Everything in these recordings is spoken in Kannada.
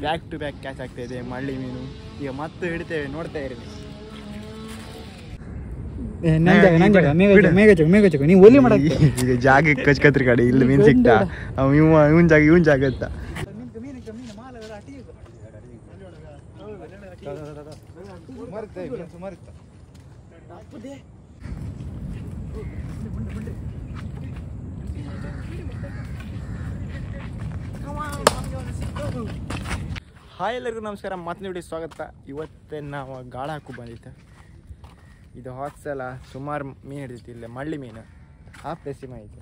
ಬ್ಯಾಕ್ ಟು ಬ್ಯಾಕ್ ಕ್ಯಾಚ್ ಆಗ್ತಾ ಇದೆ ಮಳ್ಳಿ ಮೀನು. ಈಗ ಮತ್ತೆ ಹಿಡಿತೇವೆ, ನೋಡ್ತಾ ಇರಿ. ಈಗ ಜಾಗ ಕಚ್ಕತ್ರಿ ಕಡೆ ಇಲ್ಲಿ ಮೀನ್ ಸಿಕ್ತಾ ಇವನ್ ಜಾಗ ಇವನ್ ಜಾಗ ಅಂತ. ಹಾಯ್ ಎಲ್ಲರಿಗೂ ನಮಸ್ಕಾರ, ಮತ್ತೆ ನೋಡಿ ಸ್ವಾಗತ. ಇವತ್ತೇ ನಾವು ಗಾಳ ಹಾಕು ಬಂದಿತ್ತು. ಇದು ಹಾಟ್ಸಲ ಸುಮಾರು ಮೀನು ಹಿಡಿದಿತ್ತು. ಇಲ್ಲೇ ಮಳ್ಳಿ ಮೀನು ಆ ಪ್ಲೇಸಿಗೆ ಬಂದಿತ್ತು.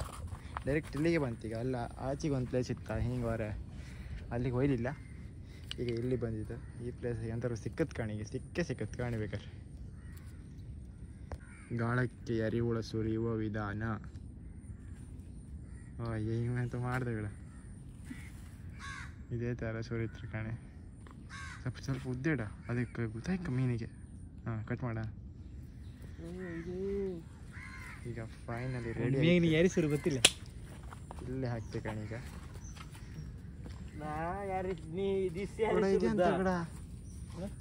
ಡೈರೆಕ್ಟ್ ಇಲ್ಲಿಗೆ ಬಂತು. ಈಗ ಅಲ್ಲ ಆಚೆಗೆ ಒಂದು ಪ್ಲೇಸ್ ಇತ್ತು, ಹಿಂಗೆ ಹೊರ ಅಲ್ಲಿಗೆ ಹೋಯ್ಲಿಲ್ಲ. ಈಗ ಇಲ್ಲಿ ಬಂದಿದ್ದು. ಈ ಪ್ಲೇಸ್ ಎಂಥವ್ರು ಸಿಕ್ಕತ್ ಕಾಣಿಗೆ ಸಿಕ್ಕತ್ ಕಾಣಿಬೇಕಾರೆ. ಗಾಳಕ್ಕೆ ಅರಿವುಳ ಸುರಿಯುವ ವಿಧಾನ ಇವಂತ ಮಾಡ್ದಗಳ ಇದೇ ಥರ ಸುರಿತ್ರಿ ಕಾಣೆ. ಸ್ವಲ್ಪ ಉದ್ದೇಡ ಅದಕ್ಕೆ ಗೊತ್ತಾಯ್ಕ ಮೀನಿಗೆ. ಕಟ್ ಮಾಡ. ಈಗ ಫೈನಲಿ ರೆಡಿ. ಯಾರಿಸರು ಗೊತ್ತಿಲ್ಲ, ಇಲ್ಲೇ ಹಾಕ್ತೆ ಕಣೀಗ.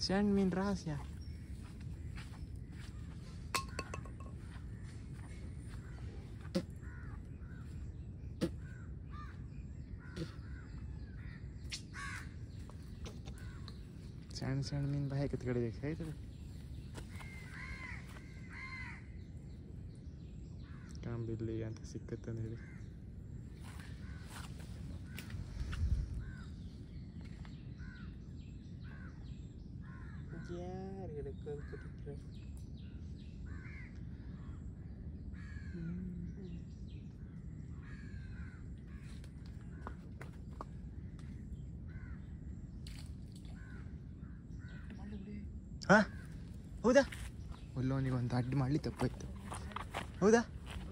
ಸಣ್ಣ ಮೀನು ರಹಸ್ಯ. ಸಣ್ಣ ಮೀನು ಬಾಯಿ ಕತ್ಕಡಿಬೇಕು ಆಯ್ತದೆ. ಕಾಂಬಿಲ್ಲಿ ಅಂತ ಸಿಕ್ಕತ್ತಂದು ಹೇಳಿ ಹೌದಾ? ಒಲ್ಲವನಿಗೆ ಒಂದು ಅಡ್ಡಿ ಮಾಡಲಿ ತಪ್ಪಾಯ್ತು. ಹೌದಾ?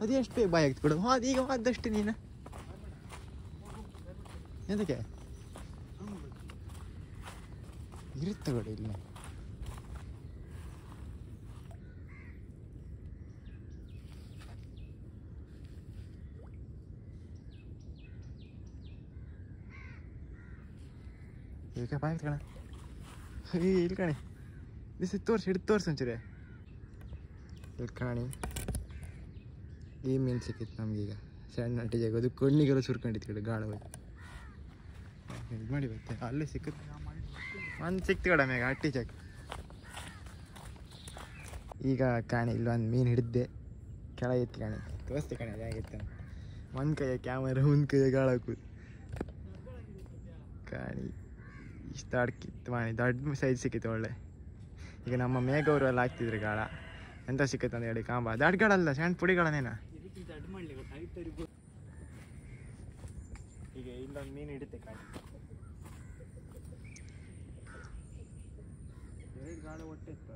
ಅದು ಎಷ್ಟು ಬೇಗ ಬಾಯಿ ಆಗ್ತು ಕೊಡೋದು. ಈಗ ಆದಷ್ಟು ನೀನು ಎಂತಕ್ಕೆ ಇರುತ್ತೆ ಕೊಡು ಇಲ್ಲ. ಈಗ ಬಾಯಿ ಆಗ್ತು ಕಣ. ಇಲ್ಲಿ ಕಣೆ ಬಿಸಿ ಹಿಡಿದು ತೋರ್ಸು ಒಂಚೂರೆ. ಇಲ್ಲಿ ಕಾಣಿ ಈ ಮೀನು ಸಿಕ್ಕಿತ್ತು ನಮಗೀಗ. ಸಣ್ಣ ಅಟ್ಟಿ ಜಾಗ ಅದು ಕಣ್ಣಿಗೆಲ್ಲ ಸುರ್ಕೊಂಡಿತ್ತು ಕಡೆ ಗಾಳ ಹೋಯ್ತು. ಇದು ಮಾಡಿ ಬರುತ್ತೆ ಅಲ್ಲೇ ಸಿಕ್ಕುತ್ತೆ. ಒಂದು ಸಿಕ್ತು ಕಡೆ ಮ್ಯಾಗ ಅಟ್ಟಿ ಜಾಗ. ಈಗ ಕಾಣಿ ಇಲ್ಲೊಂದು ಮೀನು ಹಿಡಿದ್ದೆ, ಕೆಳಗೆ ಇತ್ತು ಕಾಣಿ. ತೋರಿಸ್ತೆ ಕಾಣಿ ಅದು ಹೇಗಿತ್ತು. ಒಂದು ಕೈಯ ಕ್ಯಾಮರಾ, ಒಂದು ಕೈಯ ಗಾಳ ಹಾಕುದು ಕಾಣಿ. ಇಷ್ಟು ಅಡ್ಕಿತ್ತು ಮಾಡಿ ದೊಡ್ಡ ಸೈಜ್ ಸಿಕ್ಕಿತ್ತು ಒಳ್ಳೆ. ಈಗ ನಮ್ಮ ಮೇಘವರು ಎಲ್ಲ ಹಾಕ್ತಿದ್ರು ಗಾಳ. ಎಂತ ಸಿಕ್ಕತ್ತೆ ಅಂತ ಹೇಳಿ ಕಾಂಬ. ದೊಡ್ಡ ಗಾಳಲ್ಲ, ಸಣ್ಣ ಪುಡಿಗಳನ್ನೇನ. ಈಗ ಇಲ್ಲೊಂದು ಮೀನು ಹಿಡಿತೆ ಕಾಣಿ. ಎರಡು ಗಾಳ ಒಟ್ಟೆ ಇತ್ತು.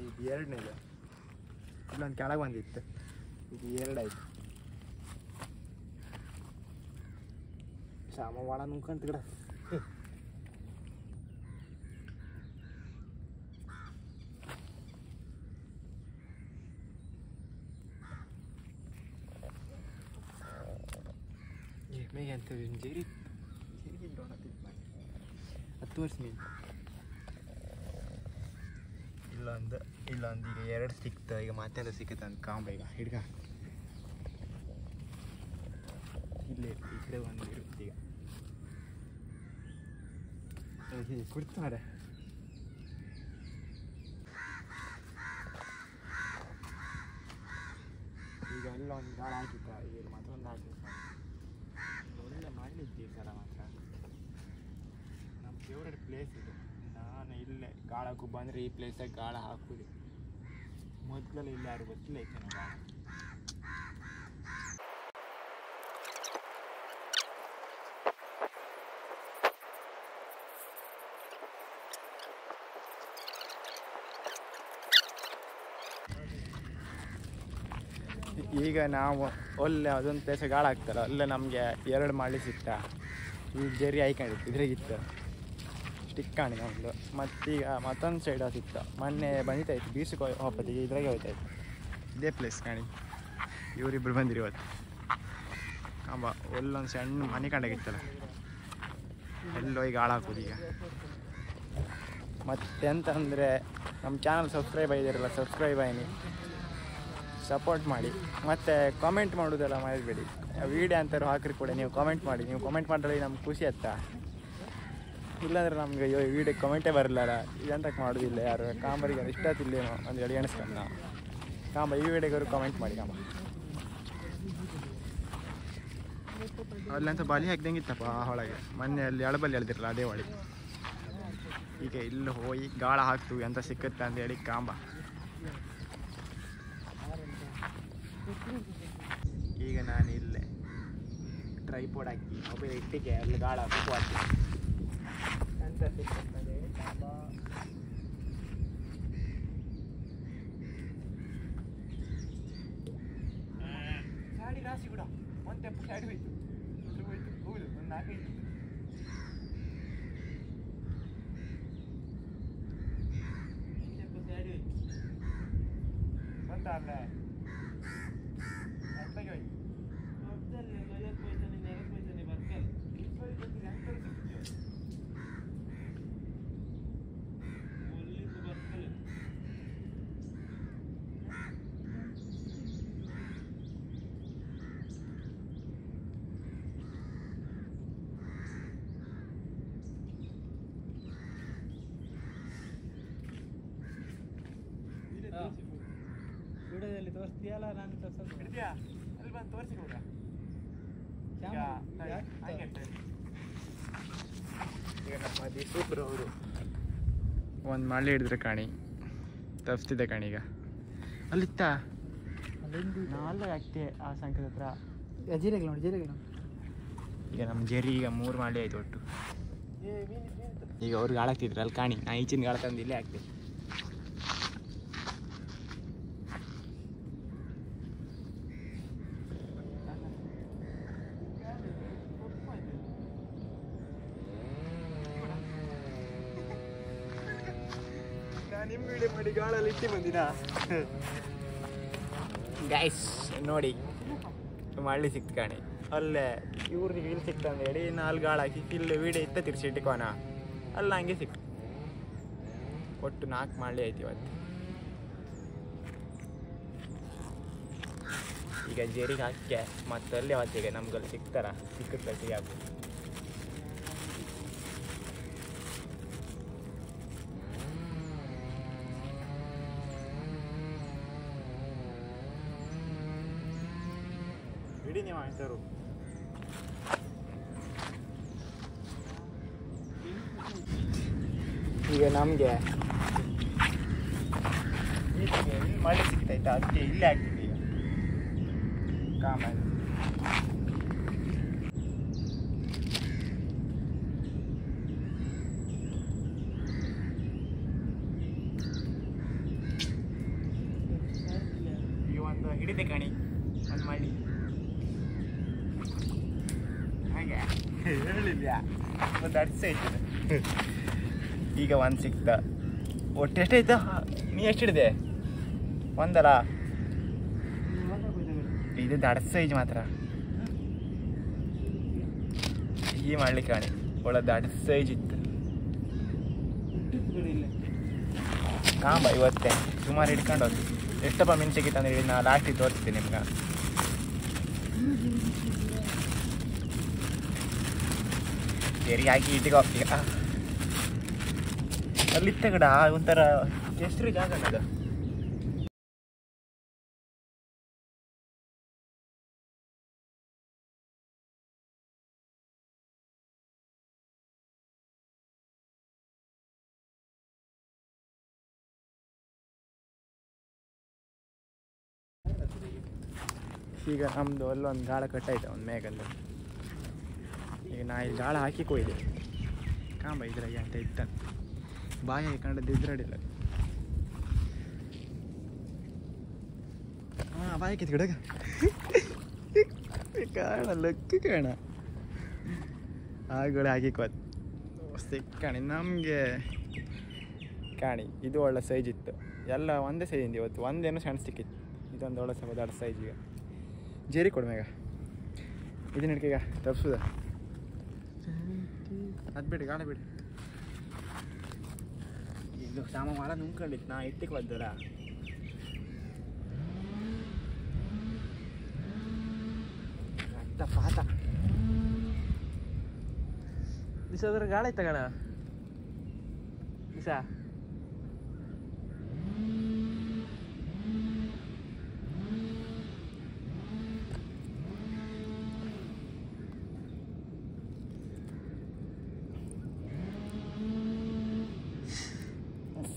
ಇದು ಎರಡನೇದು. ಇಲ್ಲೊಂದು ಕೆಳಗೆ ಬಂದಿತ್ತು, ಇದು ಎರಡಾಯ್ತು. ಶಾಮ ಒಳ ನುಂಕಂತ ಗಿಡ. ಮೇಗೆ ಅಂತ ಜೇರಿ 10 ವರ್ಷ ಮೀನು. ಇಲ್ಲೊಂದು ಈಗ ಎರಡು ಸಿಕ್ತು. ಈಗ ಮತ್ತೆ ಸಿಕ್ಕುತ್ತೆ ಅಂತ ಕಾಂಬ. ಈಗ ಹಿಡ್ಕ ಇಲ್ಲೇ ಈ ಕಡೆ ಒಂದು ಇರುತ್ತೆ. ಈಗ ಕೊಡ್ತಾರೆ. ಈಗ ಎಲ್ಲ ಒಂದು ಗಾಳ ಹಾಕಿತ್ತ. ಈಗ ಮತ್ತೊಂದು ಹಾಕಿತ್ತ. ಒಳ್ಳೆ ಮಾಡಿದ್ದೆ ಸಲ ಮಾತ್ರ. ನಮ್ಮ ಫೇವ್ರೆಟ್ ಪ್ಲೇಸ್ ಇದು. ನಾನು ಇಲ್ಲೇ ಗಾಳಕ್ಕೂ ಬಂದರೆ ಈ ಪ್ಲೇಸಾಗ ಗಾಳ ಹಾಕುದು. ಮೊದಲೆಲ್ಲ ಇಲ್ಲಿ ಯಾರು ಗೊತ್ತಿಲ್ಲ ಐತೆ ಗಾಳ. ಈಗ ನಾವು ಒಳ್ಳೆ ಅದೊಂದು ಪ್ಲೇಸ್ ಗಾಳ ಹಾಕ್ತಾರ ಅಲ್ಲೇ ನಮಗೆ 2 ಮಳ್ಳಿ ಸಿಕ್ತ. ಈಗ ಜರಿ ಹಾಕೊಂಡಿತ್ತು ಇದ್ರಾಗಿತ್ತು ಸ್ಟಿಕ್ ಕಾಣಿ ನಮ್ಮದು. ಮತ್ತೀಗ ಮತ್ತೊಂದು ಸೈಡ್ ಸಿಕ್ತ ಮೊನ್ನೆ ಬಂದಿತ್ತಾಯ್ತು ಬೀಸಕ್ಕೆ ಹೋಗ್ಬತ್ತಿಗೆ ಇದ್ರಾಗೆ ಹೋಗ್ತಾಯಿತ್ತು. ಇದೇ ಪ್ಲೇಸ್ ಕಾಣಿ ಇವರಿಬ್ಬರು ಬಂದಿರಿ ಇವತ್ತು. ಅಮ್ಮ ಒಲ್ಲೊಂದು ಸಣ್ಣ ಮನೆ ಕಂಡಾಗಿತ್ತಲ್ಲ ಎಲ್ಲೋಗಿ ಗಾಳ ಹಾಕೋದು. ಈಗ ಮತ್ತೆಂತಂದರೆ ನಮ್ಮ ಚಾನಲ್ ಸಬ್ಸ್ಕ್ರೈಬ್ ಆಗಿದ್ದೀರಲ್ಲ, ಸಬ್ಸ್ಕ್ರೈಬ್ ಆಗಿ ಸಪೋರ್ಟ್ ಮಾಡಿ. ಮತ್ತು ಕಾಮೆಂಟ್ ಮಾಡೋದೆಲ್ಲ ಮಾಡಬೇಡಿ. ವೀಡಿಯೋ ಅಂತಾರು ಹಾಕಿರಿ ಕೂಡ ನೀವು ಕಾಮೆಂಟ್ ಮಾಡಿ. ನೀವು ಕಾಮೆಂಟ್ ಮಾಡಿದ್ರೆ ನಮ್ಗೆ ಖುಷಿ ಆಯ್ತಾ. ಇಲ್ಲಾಂದ್ರೆ ನಮ್ಗೆ ವೀಡಿಯೋ ಕಮೆಂಟೇ ಬರಲಿಲ್ಲ ಇದಂತಕ್ಕೆ ಮಾಡೋದಿಲ್ಲ ಯಾರು. ಕಾಂಬರಿಗೆ ಇಷ್ಟ ಆತಿಲ್ಲೇನೋ ಒಂದು ಹೇಳಿ ಎಣಿಸ್ಕೊಂಡು ನಾವು ಕಾಂಬ ಈ ವಿಡಿಯೋಗವರು ಕಾಮೆಂಟ್ ಮಾಡಿ. ಕಾಂಬ ಅಲ್ಲಂತ ಬಲಿ ಹಾಕ್ದಂಗೆ ಇತ್ತಪ್ಪ ಹೊಳಗೆ. ಮೊನ್ನೆ ಅಲ್ಲಿ ಎಳಬಲ್ಲಿ ಎಳ್ದಿರಲ್ಲ ಅದೇ ಹೊಳಿ. ಈಗ ಇಲ್ಲಿ ಹೋಗಿ ಗಾಳ ಹಾಕ್ತೀವಿ ಅಂತ ಸಿಕ್ಕುತ್ತೆ ಅಂತೇಳಿ ಕಾಂಬ. ಈಗ ನಾನು ಇಲ್ಲೇ ಟ್ರೈಪೋಡ್ ಹಾಕಿ ಮೊಬೈಲ್ ಇಟ್ಟಿಗೆ ಅಲ್ಲಿ ಗಾಳ ಹಾಕಿ ಅಂತ ಸಿಕ್ಕಂತಂದೇಳಿ ಕಾಂಬ. ಗಾಡಿ ರಾಶಿ ಕೂಡ ಒಂದು ತೆಪ್ಪು ಸೈಡ್ ಹೋಯ್ತು ಹೌದು ಒಂದು 4-5 ತೆಪ್ಪು ಸೈಡ್ ಹೋಯ್ತು ಬಂತ ಅಲ್ಲೇ ಅರ್ಥಗೆ ಹೋಯ್ತು ಅರ್ಥಲ್ಲಿ 50 ಪೈಸೆ 40 ಪೈಸೆ ಬದುಕಲ್ಲ ವಿಡಿಯೋದಲ್ಲಿ ತೋರಿಸ್ತೀಯಲ್ಲ, ನಾನು ತೋರಿಸ್ತೀಯಾ ಅಲ್ಲಿ ಬಂದು ತೋರಿಸಿ ಕೂಡ. ಈಗ ನಮ್ಮ ದೀಪಬ್ರು ಅವರು ಒಂದು ಮಳ್ಳಿ ಹಿಡಿದ್ರೆ ಕಾಣಿ ತಪ್ಪಿಸ್ತಿದ್ದೆ ಕಾಣಿ. ಈಗ ಅಲ್ಲಿತ್ತ ನಾಲ್ಕು ಆಗ್ತೆ ಆ ಸಂಖ್ಯದ ಹತ್ರ ಜೀರೆಗಳು ನೋಡಿ ಜೀರೆಗಳು. ಈಗ ನಮ್ಮ ಜರಿ ಈಗ 3 ಮಳ್ಳಿ ಆಯ್ತು ಒಟ್ಟು. ಈಗ ಅವ್ರಿಗೆ ಹಾಳಾಗ್ತಿದ್ರು ಅಲ್ಲಿ ಕಾಣಿ. ನಾ ಈಚಿನ ಗಾಳ ತಂದು ಇಲ್ಲೇ ಆಗ್ತೀನಿ. ನಿಮ್ಮ ವಿಡಿಯೋ ಮಾಡಿ ಗಾಳಲ್ಲಿ ಇಟ್ಟು ಬಂದಿನ ಗೈಸ್ ನೋಡಿ ಮಳ್ಳಿ ಸಿಕ್ತು ಕಾಣಿ. ಅಲ್ಲೇ ಇವ್ರಿಗೆ ಇಲ್ಲಿ ಸಿಕ್ತಂದು ಹೇಳಿ 4 ಗಾಳ ಹಾಕಿ ಇಲ್ಲಿ ವಿಡಿಯೋ ಇತ್ತ ತಿರ್ಸಿ ಇಟ್ಟಿಕೋನ ಅಲ್ಲ ಹಂಗೆ ಸಿಕ್ತು. ಒಟ್ಟು 4 ಮಳ್ಳಿ ಆಯ್ತು ಇವತ್ತು. ಈಗ ಜೇರಿಗೆ ಹಾಕಿ ಮತ್ತೆ ಅಲ್ಲೇ ಹೊತ್ತಿಗೆ ನಮ್ಗಲ್ಲಿ ಸಿಗ್ತಾರ ಸಿಕ್ಕುತ್ತೆ ಸಿಗಾಕು. ಇಡೀ ನೀವು ಆಯ್ತಾರು ಈಗ ನಮಗೆ ಮಳೆ ಸಿಗ್ತಾಯ್ತಾ ಅದಕ್ಕೆ ಇಲ್ಲೇ ಆಗ್ತಿದೆ ಈಗ ಕಾಮನ್. ಈಗ ಒಂದು ಹಿಡಿದೆ ಕಾಣಿ ಒಂದು ಮಳ್ಳಿ ಹಾಗೆ ಹೇಳಿಲ್ಲ ಒಂದು ಅಡ್ಸೈತದೆ. ಈಗ ಒಂದು ಸಿಕ್ತ ಒಟ್ಟು ಎಷ್ಟಾಯ್ತು? ನೀ ಎಷ್ಟು ಹಿಡಿದೆ? ಒಂದಲ್ಲ ಇದು ದಡ ಸೈಜ್ ಮಾತ್ರ. ಈ ಮಾಡ್ಲಿ ಕಾಣಿ ಒಳ್ಳೆ ದಡ ಸೈಜ್ ಇತ್ತು ಕಾಂಬ. ಇವತ್ತೇ ಸುಮಾರು ಹಿಡ್ಕೊಂಡು ಹೋಗಿ ಎಷ್ಟಪ್ಪ ಮೀನು ಸಿಕ್ಕಿತ್ತು ಅಂದ್ರೆ ಹೇಳಿ ನಾ ಲಾಸ್ಟಿಗೆ ತೋರಿಸ್ತೀನಿ ನಿಮ್ಗೆ. ಸರಿ ಹಾಕಿ ಇಟ್ಟಿಗೆ ಹೋಗ್ತೀಗ ಅಲ್ಲಿತ್ತ ಕಡ ಒಂಥರ ಎಷ್ಟು ಜಾಗ ಅದು. ಈಗ ನಮ್ಮದು ಅಲ್ಲೊಂದು ಗಾಳ ಕಟ್ಟಾಯ್ತು ಒಂದು ಮೇಗಲ್ಲಿ. ಈಗ ನಾ ಇಲ್ಲಿ ಗಾಳ ಹಾಕಿ ಕೊಯ್ದೆ ಕಾಂಬ ಇದ್ರಾಗೆ ಅಂತ ಇತ್ತ ಬಾಯಿ ಹಾಕೊಂಡದ್ದು ಇದ್ರಡಿಲ್ಲ. ಹಾಂ ಬಾಯ್ ಕಿತ್ಕಡಗ ಕಾಣ ಲಕ್ಕ ಕಾಣ ಆಗಳು ಹಾಕಿಕೋತ್ ಸಿಕ್ಕಾಣಿ ನಮಗೆ ಕಾಣಿ. ಇದು ಒಳ್ಳೆ ಸೈಜ್ ಇತ್ತು, ಎಲ್ಲ ಒಂದೇ ಸೈಜಿಂದ ಇವತ್ತು ಒಂದೇನೋ ಸಣ್ಣ ಸಿಕ್ಕಿತ್ತು. ಇದೊಂದು ಒಳ್ಳೆ ಸ್ವಲ್ಪ ದೊಡ್ಡ ಸೈಜ್. ಈಗ ಜೇರಿ ಕೊಡ್ಮೇಗ ಇದನ್ನ ಹಿಡ್ಕೀಗ ತಪ್ಸೋದ ಅದು ಬಿಡಿ ಗಾಳ ಬಿಡಿ. ಇದು ಸಾಮ ಮಾರ ನುಂಗ್ಕೊಂಡಿತ್ತು ನಾ ಇಟ್ಟಿಗೆ ಬದ್ದಲ್ಲ. ಅತ್ತ ಪಾತ ದಿವಸ ಗಾಳ ಐತ ಗಣ ದಿವಸ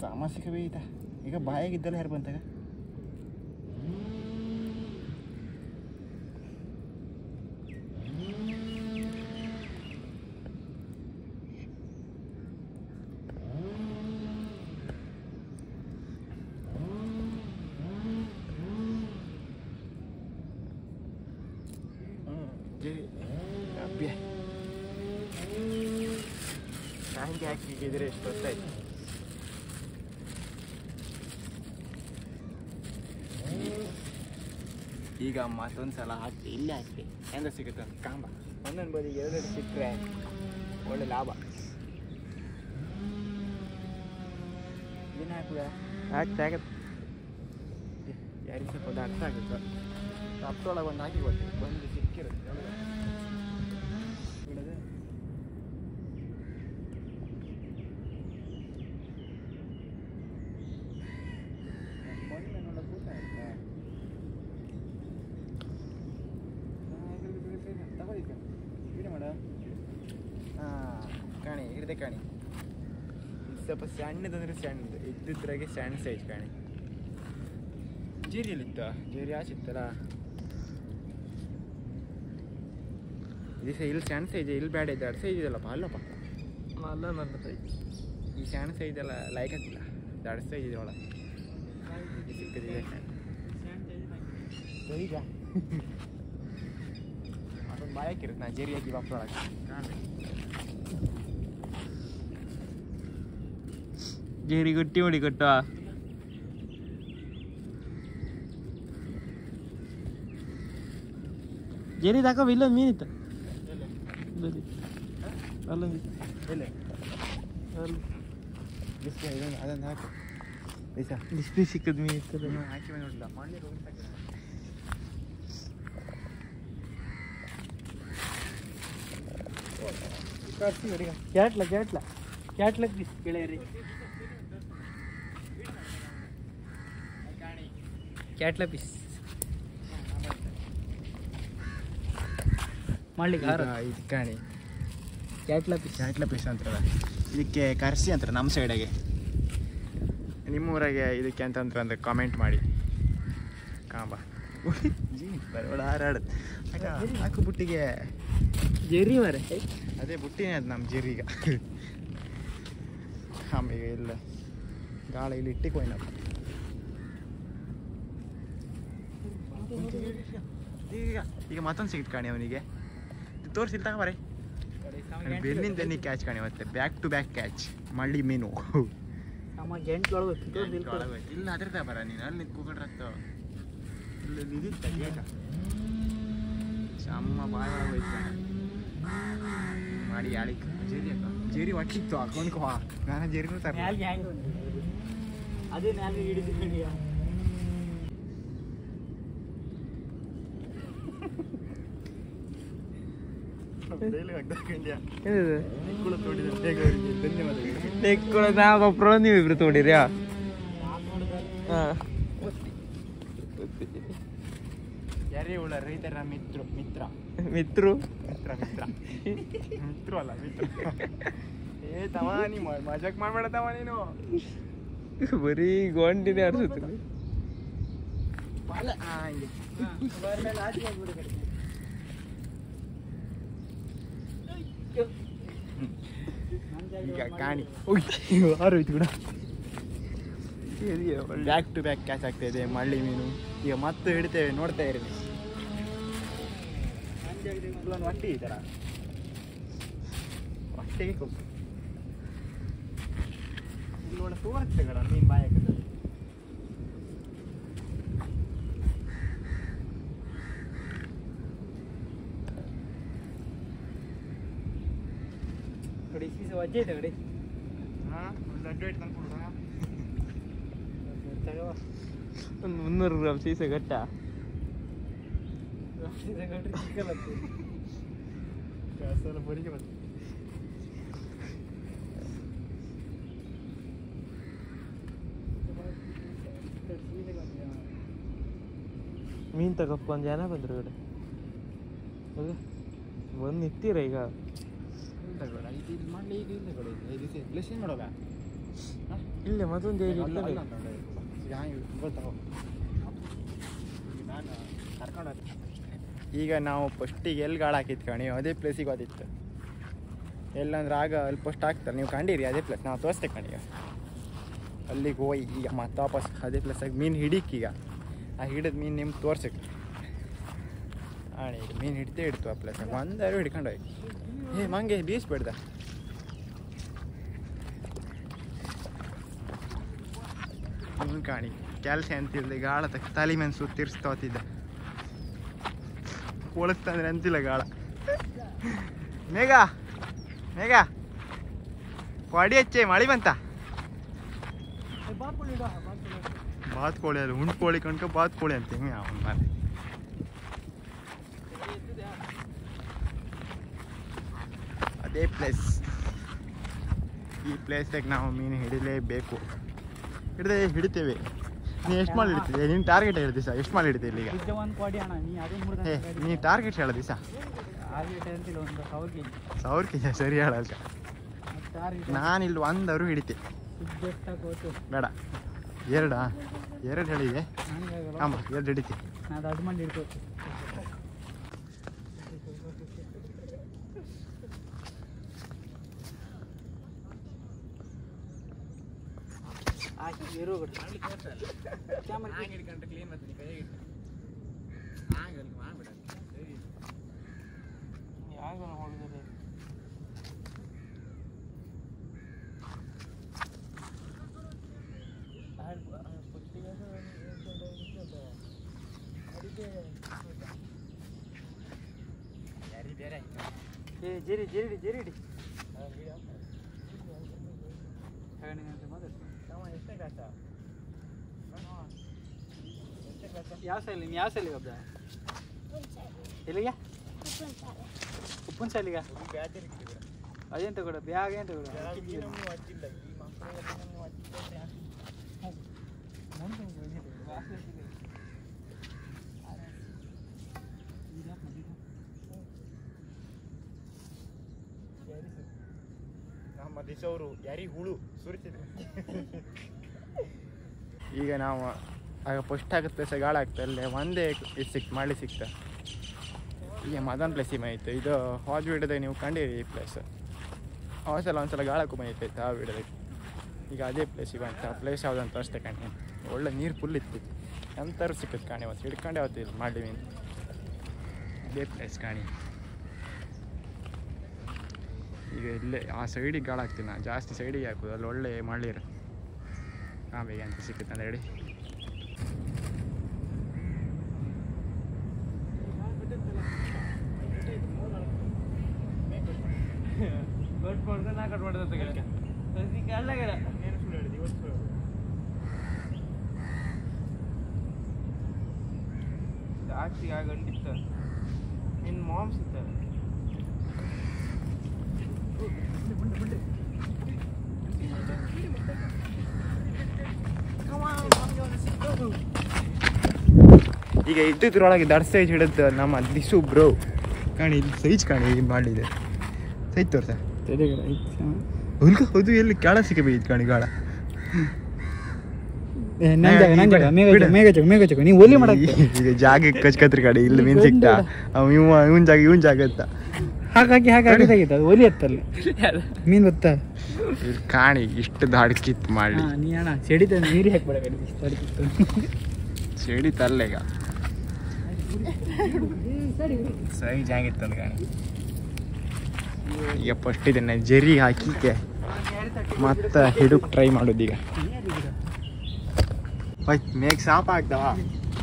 ಸಾಮಾಸಿಕ ಬೇಯ್ತ ಈಗ ಬಾಯಾಗಿದ್ದಲ್ಲ ಯಾರು ಬಂತಾಗ. ಟ್ಯಾಂಕ್ ಹಾಕಿದ್ರೆ ಎಷ್ಟು ಹೊತ್ತಾಯ್ತು. ಈಗ ಮತ್ತೊಂದು ಸಲ ಹಾಕಿ ಇಲ್ಲೇ ಹಾಕಿ ಹೆಂಗೆ ಸಿಗುತ್ತೆ ಅಂತ ಕಾಂಬ. ಒಂದೊಂದು ಬದಿಗೆ ಎರಡೆರಡು ಸಿಕ್ಕರೆ ಒಳ್ಳೆ ಲಾಭ. ಏನು ಹಾಕುವ ಆಗತ್ತೆ ಯಾರಿಗೆ ಸ್ವಲ್ಪ ಅರ್ಥ ಆಗುತ್ತೆ. ತಪ್ಪೊಳಗೆ ಒಂದು ಹಾಕಿ ಕೊಡ್ತೀವಿ, ಬಂದು ಸಿಕ್ಕಿರುತ್ತೆ ಬಿಡೋದು. ಕಾಣಿ ಹಿಡ್ದೆ ಕಾಣಿ. ಸ್ವಲ್ಪ ಸಣ್ಣದಂದ್ರೆ ಸಣ್ಣದು ಇದ್ದಿದ್ರಾಗೆ ಸಣ್ಣ ಸೈಜ್ ಕಾಣಿ. ಜೀರಿಯಲ್ಲಿತ್ತ ಜೀರಿ ಆಚಿತ್ತಲ್ಲ ಇದು ಇಲ್ಲಿ ಸಣ್ಣ ಸೈಜ್ ಇಲ್ಲಿ ಬೇಡ ಇದ್ದ ದೊಡ್ಡ ಸೈಜ್ ಇದೆಲ್ಲಪ್ಪ. ಅಲ್ಲಪ್ಪ ಅಲ್ಲ ನನ್ನ ಸೈಜ್ ಈ ಸಣ್ಣ ಸೈಜ್ ಎಲ್ಲ ಲೈಕ್ ಆಗ್ತಿಲ್ಲ, ದೊಡ್ಡ ಸೈಜ್ ಇದೆ ಒಳಗೆ ಸಿಕ್ಕದಿದೆ ಈಗ ಅದೊಂದು ಬಾಯ್ ಹಾಕಿರುತ್ತೆ. ನಾ ಜೇರಿ ಹಾಕಿ ಬಾಪ್ರೊಳಗೆ ಜೇರಿ ಗಟ್ಟಿ ಮಾಡಿ ಕಟ್ಟ ಜೇರಿ ಹಾಕೋ ಇಲ್ಲೊಂದು ಮೀನಿತ್ತು ಅಲ್ಲೊಂದು ಎಲ್ಲಿ ಅದೊಂದು ಹಾಕು ಪೈಸಾ ಡಿಸ್ಪ್ಲೇ ಸಿಕ್ಕದ ಮೀನು ಇತ್ತು ಹಾಕಿ ನೋಡಿಲ್ಲ ಮಾಡಿ ಕ್ಯಾಟ್ಲ ಕ್ಯಾಟ್ಲ ಕ್ಯಾಟ್ಲ ಗೆಳೆಯರಿ ಕ್ಯಾಟ್ಲ ಪೀಸ್ ಮಾಡ್ಲಿಕ್ಕೆ ಇದು ಕಾಣಿ ಕ್ಯಾಟ್ಲ ಪೀಸ್ ಅಂತಾರ. ಇದಕ್ಕೆ ಕರ್ಸಿ ಅಂತಾರೆ ನಮ್ಮ ಸೈಡಾಗೆ. ನಿಮ್ಮೂರಾಗೆ ಇದಕ್ಕೆ ಅಂತಂದ್ರೆ ಅಂದರೆ ಕಾಮೆಂಟ್ ಮಾಡಿ. ಕಾಂಬ ಬರೋಡ ಹಾರಾಡುತ್ತೆ ಹಾಕು ಬುಟ್ಟಿಗೆ ಜೇರಿ ಮಾರೆ. ಅದೇ ಬುಟ್ಟಿನೇ ಅದು ನಮ್ಮ ಜೀರಿಗ. ಆಮೇಲೆ ಇಲ್ಲ ಗಾಳ ಇಲ್ಲಿ ಇಟ್ಟಿಕೋಯ್ನಪ್ಪ. ಈಗ ಮತ್ತೊಂದು ಸಿಕ್ತು ಕಾಣಿ ಅವನಿಗೆ. ತೋರಿಸಿಲ್ ತಗೋಬಾರೆ ಬೆನ್ನಿಂದ ನೀ ಕ್ಯಾಚ್ ಕಾಣಿ. ಮತ್ತೆ ಬ್ಯಾಕ್ ಟು ಬ್ಯಾಕ್ ಕ್ಯಾಚ್ ಮಳ್ಳಿ ಮೀನು. ಇಲ್ಲ ಅದ್ರ ತಗೋಬಾರ ನೀನು ಅಲ್ಲಿ ಕೂಗಡ್ರತ್ತ ಇದಿತ್ತ ಗೇಟ ಅಮ್ಮ ಬಾಯ ಹೋಯ್ತು ಮಾಡಿ ಯಾಳಿಕ್ ಜೇರಿ ಅಕ್ಕ ಜೇರಿ ಒಟ್ಟಿತ್ತು ಹಾಕೊಂಡ್ಕೋ. ನಾನು ಜೇರಿನೂ ತರ ಅದೇ ನಾನು ಹಿಡಿದು ನಾವೊಬ್ರು ನೀವಿಬ್ರು ತೋಡಿರ್ಯಾ? ಯಾರೇ ಉಳ್ಳ ರೈತರ ಮಿತ್ರ ಮಿತ್ರ ಮಿತ್ರು ಮಿತ್ರ ಮಿತ್ರ ಮಿತ್ರ ಅಲ್ಲ ಮಿತ್ರ. ಏ ತವ ನೀ ಮಜಾಕ್ ಮಾಡ್ಬೇಡ ತವ ನೀನು. ಬರೀ ಗೊಂಡಿನೇ ಆಡ್ಸುತ್ತೆ. ಈಗ ಕಾಣಿ ಆರೋಯ್ತು ಕೂಡ. ಬ್ಯಾಕ್ ಟು ಬ್ಯಾಕ್ ಕ್ಯಾಚ್ ಆಗ್ತಾ ಇದೆ ಮಳ್ಳಿ ಮೀನು. ಈಗ ಮತ್ತೆ ಹಿಡಿತೇವೆ, ನೋಡ್ತಾ ಇರಿ ನೀವು. ಒಂದು ಹೊಟ್ಟೆ ಈ ಥರ ಹೊಟ್ಟೆಗೆ ಕೊಬ್ಬು ಇಲ್ಲಿ ನೋಡಿ ತೋರಿಸ್ತೆಗಳ ಮೀನು ಬಾಯಿ ಹಾಕಿದ್ರೆ ಕಡೆ ಸೀಸ ವಜ್ಜೆ ಐತೆ ಕಡೆ. ಹಾಂ ಒಂದು ಅಡ್ಡು ಇಟ್ಟು ತಂದು ತಗೋ ಒಂದು 300 ಗ್ರಾಮ್ ಸೀಸೆ ಗಟ್ಟ. ಚಿಕ್ಕಲ್ಲ ಸ್ವಲ್ಪ ಬರಿಗೆ ಬಂತು. ಮೀನು ತಗಪ್ಪ ಒಂದು ಜನ ಬಂದರು ಕಡೆ ಬಂದು ನಿಂತೀರ ಈಗ. ಇದು ಮಾಡಲಿ ಈಗ ಇಲ್ಲ ಕೊಡಿ ಇದು ಪ್ಲೇಸ್ ಏನು ಮಾಡೋಗ ಇಲ್ಲೇ ಮತ್ತೊಂದು ಏರಿ ಈಗ ನಾವು ಫಸ್ಟಿಗೆ ಎಲ್ಲಿ ಗಾಳ ಹಾಕಿತ್ತು ಕಣಿ ಅದೇ ಪ್ಲೇಸಿಗೆ ಹೋದಿತ್ತು. ಎಲ್ಲಂದ್ರೆ ಆಗ ಅಲ್ಲಿ ಫಸ್ಟ್ ಹಾಕ್ತಾರೆ, ನೀವು ಕಂಡಿರಿ ಅದೇ ಪ್ಲೇಸ್ ನಾವು ತೋರಿಸ್ತೇವೆ ಕಣೀಗ. ಅಲ್ಲಿಗೆ ಹೋಗಿ ಈಗ ಮತ್ತೆ ವಾಪಸ್ ಅದೇ ಪ್ಲೇಸಾಗಿ ಮೀನು ಹಿಡಿಕೀಗ ಆ ಹಿಡಿದ ಮೀನು ನಿಮ್ಗೆ ತೋರ್ಸಕ್ಕೆ ಈಗ ಮೀನು ಹಿಡ್ತೇ ಹಿಡ್ತು ಆ ಪ್ಲೇಸಾಗ ಒಂದಾರು ಹಿಡ್ಕೊಂಡು ಹೋಗಿ ಮಂಗೆ ಬೀಸ್ಬಿಡ್ದ. ಮೀನು ಕಾಣಿ ಕೆಲಸ ಅಂತಿಲ್ಲ, ಗಾಳ ತಲೆ ಮೇಲೆ ಸುತ್ತಿರ್ಸ್ತಾತಿದ್ದ ಕೊಳಸ್ತಂದ್ರೆ ಅಂತಿಲ್ಲ ಗಾಳ. ಮೇಘ ಮೇಘ ಕೊಡಿ ಹಚ್ಚೆ ಮಳೆ ಬಂತ. ಬಾತ್ಕೋಳಿ ಅಲ್ಲ ಉಂಟು ಕೋಳಿ ಕಣ್ಕ ಬಾತ್ಕೋಳಿ ಅಂತ ಹಿಂಗೆ ಅವನ ಮೇಲೆ ಅದೇ ಪ್ಲೇಸ್. ಈ ಪ್ಲೇಸ್ದಾಗ ನಾವು ಮೀನು ಹಿಡಿಲೇಬೇಕು, ಹಿಡಿತೇವೆ. ನೀನು ಎಷ್ಟು ಮಾಡಿ ಹಿಡ್ತಿದ್ದೆ? ನೀನು ಟಾರ್ಗೆಟ್ ಹೇಳಿ ದಿವಸ ಎಷ್ಟು ಮಾಡಿ ಹಿಡಿತೀವಿ ಈಗ? ಒಂದು ಕೊಡಿ ಅಣ್ಣ, ನೀ ಅದೇ ನೀ ಟಾರ್ಗೆಟ್ ಹೇಳ ದಿವಸ ಟಾರ್ಗೆಟ್ ಅಂತಿಲ್ಲ, ಒಂದು 1000 ಕೆಜಿ. 1000 ಕೆಜಿ ಸರಿ ಹೇಳಲ್ಕ. ನಾನು ಇಲ್ಲಿ 1 ಅವರು ಹಿಡಿತೆ ಬೇಡ 2 ಹೇಳಿದೆ. ಹಾಂ 2 ಹಿಡಿತೆ. ನಾನು ಅದು ಮಾಡಿ ಹಿಡ್ಕೋತು. ಜೇರಿ ಜೇರಿ ಜೇರಿ ಯಾವ ಸೈಲಿ ನೀವು ಯಾವ ಸೈಲಿಗೆ ಹಬ್ಬ ಎಲ್ಲಿಗೆ ಉಪ್ಪಿನ ಸೈಲಿಗ ಅದೇನು ತಗೊಡ ಬ್ಯಾಗ್ ಏನು ತಗೊಡ ನಮ್ಮ ದಿಶವರು ಯಾರಿಗೆ ಹುಳು ಸುರಿತಿದ್ರು. ಈಗ ನಾವು ಆಗ ಫಸ್ಟ್ ಆಗೋ ಪ್ಲೇಸ್ ಗಾಳ ಆಗ್ತಾ ಅಲ್ಲೇ ಒಂದೇ ಇದು ಸಿಕ್ತು ಮಳೆ ಸಿಕ್ತ. ಈಗ ಮದನ್ ಪ್ಲೇಸಿಗೆ ಬಂದಿತ್ತು. ಇದು ಹೋದ ವಿಡಿಯೋದಾಗ ನೀವು ಕಂಡಿರಿ ಈ ಪ್ಲೇಸ್. ಒಂದ್ಸಲ ಗಾಳಕ್ಕೂ ಬಂದಿತ್ತು ಆ ವಿಡಿಯೋದಾಗ. ಈಗ ಅದೇ ಪ್ಲೇಸಿಗೆ ಬಂತ. ಆ ಪ್ಲೇಸ್ ಯಾವುದಂತ ಅಷ್ಟೇ ಕಾಣಿ. ಒಳ್ಳೆ ನೀರು ಫುಲ್ ಇತ್ತು. ಎಂಥರು ಸಿಕ್ಕತ್ತು ಕಾಣಿ ಒಂದು ಹಿಡ್ಕೊಂಡೆ ಹೋಗ್ತಿಲ್ಲ ಮಾಡಿ ಮೀನು. ಇದೇ ಪ್ಲೇಸ್ ಕಾಣಿ. ಈಗ ಇಲ್ಲೇ ಆ ಸೈಡಿಗೆ ಗಾಳ ಹಾಕ್ತೀನಿ ನಾನು, ಜಾಸ್ತಿ ಸೈಡಿಗೆ ಹಾಕೋದು, ಅಲ್ಲಿ ಒಳ್ಳೆ ಮಳ್ಳಿರು ಕಾಂಬೆಗೆ ಅಂತ ಸಿಕ್ಕುತ್ತೆ ಅಂತ ಹೇಳಿ. ಜಾಸ್ತಿ ಆಗಂಡಿತ್ತ ನಿನ್ನ ಮಾಮ್ಸ್ ಇತ್ತ. ಈಗ ಇದ್ದಿದ್ರೊಳಗೆ ದಡ್ ಸೈಜ್ ಹಿಡಿದು ನಮ್ಮ ದಿಸು ಬ್ರೋ ಕಾಣಿ. ಇಲ್ಲಿ ಸೈಜ್ ಕಾಣಿ ಇಲ್ಲಿ ಮಾಡಿದೆ ಸೈಜ್ ತೋರ್ಸ ಹೌದು. ಎಲ್ಲಿ ಕಾಳ ಸಿಕ್ಕಬೇಕು ಕಾಣಿ ಗಾಳ. ನೀವು ಒಲಿ ಮಾಡಕ್ಕೆ ಈಗ ಜಾಗ ಕಚ್ಕತ್ರಿ ಕಾಡಿ ಇಲ್ಲಿ ಮೀನು ಸಿಕ್ತಾ ಇವನ್ ಜಾಗ ಅಂತ ಹಾಗಾಗಿ ಹಾಗಾಗಿತ್ತು ಒಲಿ ಎತ್ತಲ್ಲಿ ಮೀನು ಗೊತ್ತ ಇಲ್ಲಿ ಕಾಣಿ ಇಷ್ಟು ದಾಡ್ಕಿತ್ ಮಾಡಿ. ನೀ ಅಣ್ಣ ಸೆಡಿತ ನೀರು ಹಾಕ್ಬೇಡ ಅಡಕಿತ್ತು ಸಿಡಿತಲ್ಲ ಈಗ ಸೈಜ್ ಆಗಿತ್ತಂದು ಗಾಣಿ ಈಗ ಫಸ್ಟ್ ಇದನ್ನ ಜರಿ ಹಾಕಿಕೆ ಮತ್ತೆ ಹಿಡುಕ್ ಟ್ರೈ ಮಾಡೋದು ಈಗ ಹೋಯ್ತು ಮೇಗ್ ಸಾಪ ಆಗ್ತಾವ